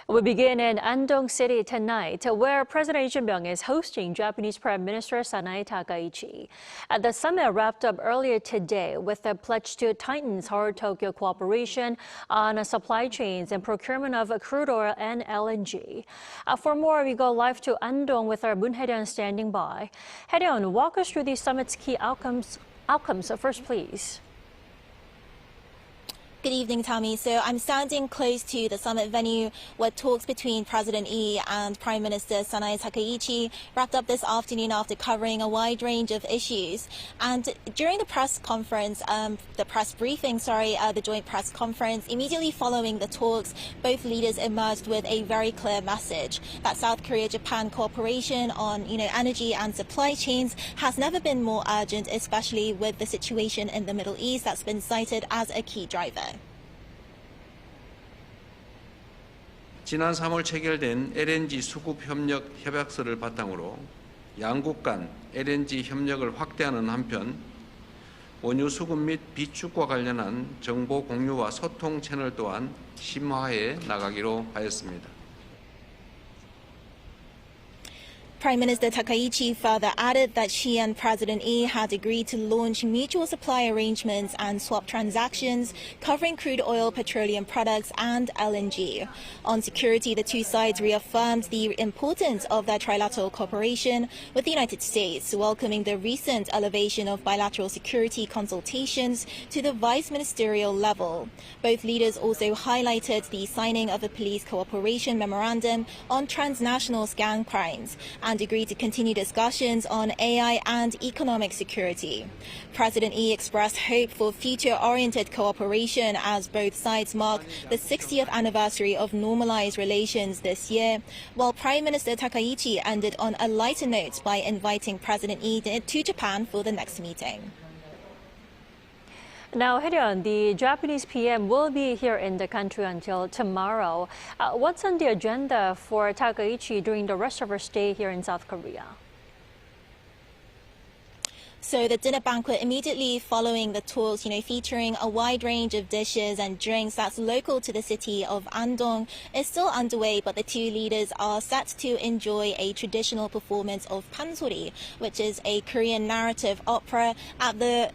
We begin in Andong City tonight, where President Lee Jae Myung is hosting Japanese Prime Minister Sanae Takaichi. The summit wrapped up earlier today with a pledge to tighten Seoul-Tokyo cooperation on supply chains and procurement of crude oil and LNG. For more, we go live to Andong with our Moon Hye-ryeon standing by. Hye-ryeon, walk us through the summit's key outcomes first, please. Good evening, Dami. So I'm standing close to the summit venue where talks between President Lee and Prime Minister Sanae Takaichi wrapped up this afternoon after covering a wide range of issues. And during the press conference, the joint press conference, immediately following the talks, both leaders emerged with a very clear message that South Korea-Japan cooperation on, energy and supply chains has never been more urgent, especially with the situation in the Middle East that's been cited as a key driver. 지난 3월 체결된 LNG 수급 협력 협약서를 바탕으로 양국 간 LNG 협력을 확대하는 한편 원유 수급 및 비축과 관련한 정보 공유와 소통 채널 또한 심화해 나가기로 하였습니다. Prime Minister Takaichi further added that she and President Lee had agreed to launch mutual supply arrangements and swap transactions covering crude oil, petroleum products, and LNG. On security, the two sides reaffirmed the importance of their trilateral cooperation with the United States, welcoming the recent elevation of bilateral security consultations to the vice ministerial level. Both leaders also highlighted the signing of a police cooperation memorandum on transnational gang crimes and agreed to continue discussions on AI and economic security. President Lee expressed hope for future-oriented cooperation as both sides mark the 60th anniversary of normalized relations this year, while Prime Minister Takaichi ended on a lighter note by inviting President Lee to Japan for the next meeting. Now, Hye-ryeon, the Japanese PM will be here in the country until tomorrow. What's on the agenda for Takaichi during the rest of her stay here in South Korea? So the dinner banquet immediately following the talks, featuring a wide range of dishes and drinks that's local to the city of Andong, is still underway, but the two leaders are set to enjoy a traditional performance of pansori, which is a Korean narrative opera at the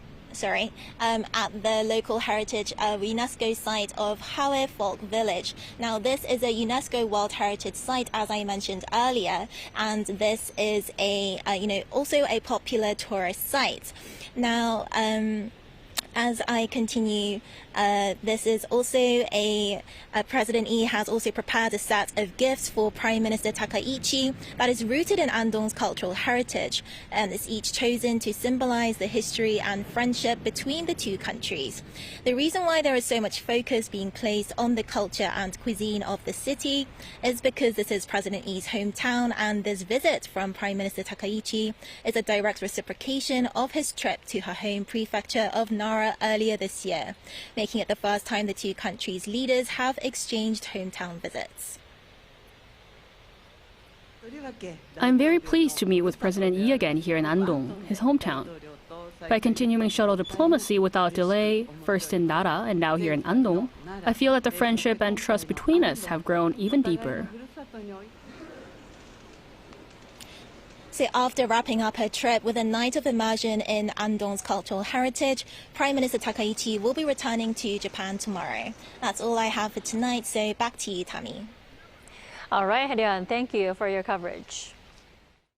local heritage UNESCO site of Hae Folk Village. Now, this is a UNESCO World Heritage Site, as I mentioned earlier, and this is also a popular tourist site. Now, as I continue, this is also President Lee has also prepared a set of gifts for Prime Minister Takaichi that is rooted in Andong's cultural heritage, and is each chosen to symbolize the history and friendship between the two countries. The reason why there is so much focus being placed on the culture and cuisine of the city is because this is President Lee's hometown, and this visit from Prime Minister Takaichi is a direct reciprocation of his trip to her home prefecture of Nara earlier this year, making it the first time the two countries' leaders have exchanged hometown visits. I'm very pleased to meet with President Lee again here in Andong, his hometown. By continuing shuttle diplomacy without delay, first in Nara and now here in Andong, I feel that the friendship and trust between us have grown even deeper. So after wrapping up her trip with a night of immersion in Andong's cultural heritage, Prime Minister Takaichi will be returning to Japan tomorrow. That's all I have for tonight, so back to you, Dami. All right, Hye-ryeon, thank you for your coverage.